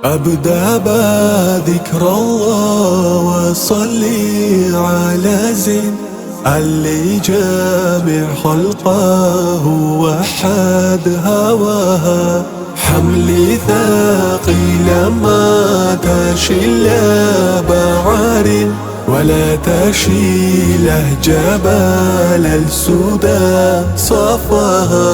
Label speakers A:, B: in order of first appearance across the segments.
A: أبدأ بذكر الله وصلي على زين اللي جامع خلقه وحد هواها. حملي ثقيل ما تشيل بعار ولا تشيله جبال السدى صفاها.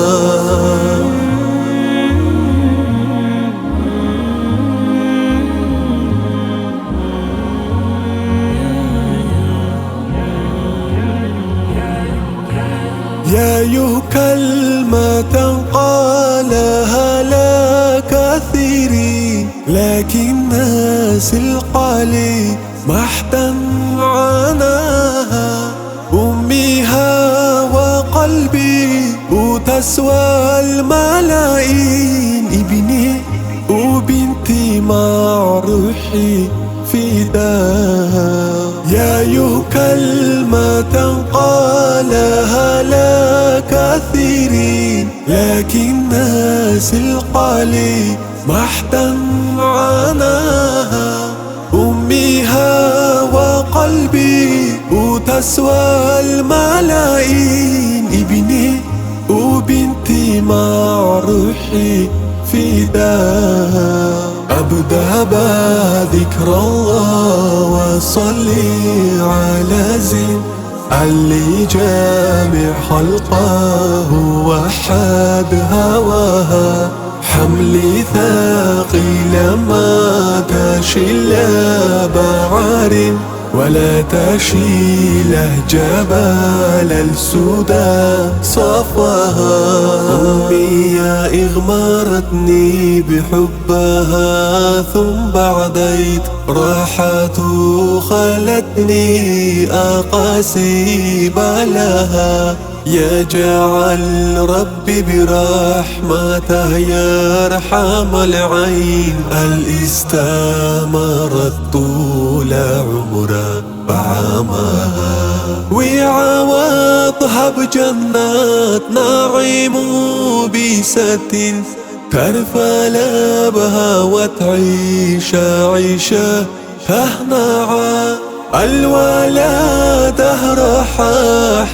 A: يا أيها كلمة قالها لا كثيرين لكن ناس القليل محتا عناها. أميها وقلبي وتسوى الملايين ابني وبنتي مع روحي فداها. يا أيها كلمة قالها لا كثيرين لكن ناس القليل محتا عناها. أميها وقلبي وتسوى الملايين ابني وبنتي مع روحي فداها. أبدأ بذكر الله وصلي على زين اللي جامع خلقه وحد هواها. حملي ثقيل ما تشيل بعار ولا تشيله جبال السدى صفاها. أمي اغمرتني بحبها ثم بعديت راحت خلتني أقاسي بلها. يجعل ربي برحمته يرحم العين اللي استمرت طول عمره بعمها. ويعوضها بجنات نعيم وبست ترفى لبها وتعيش عيشة تهنعا. الولادة راح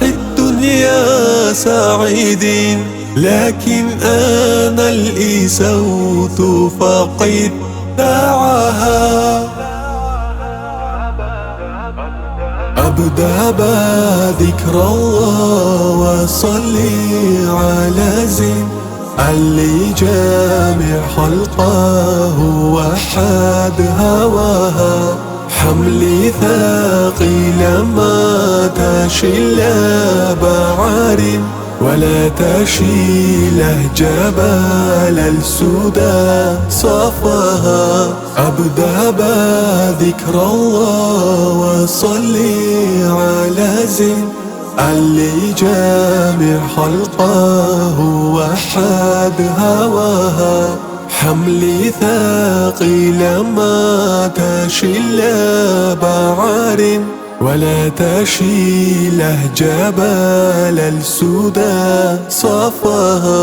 A: الدنيا سعيدين لكن أنا اللي سوت فقد دعاها. أبدأ بذكر الله وصلي على زين اللي جامع خلقه وحد هواها. حملي ثقيل ما تشيل بعار ولا تشيله جبال السدى صفاها. أبدأ بذكر الله وصلي على زين اللي جامع خلقه وحد هواها. حملي ثقيل ما تشيل بعار ولا تشيله جبال السدى صفاها.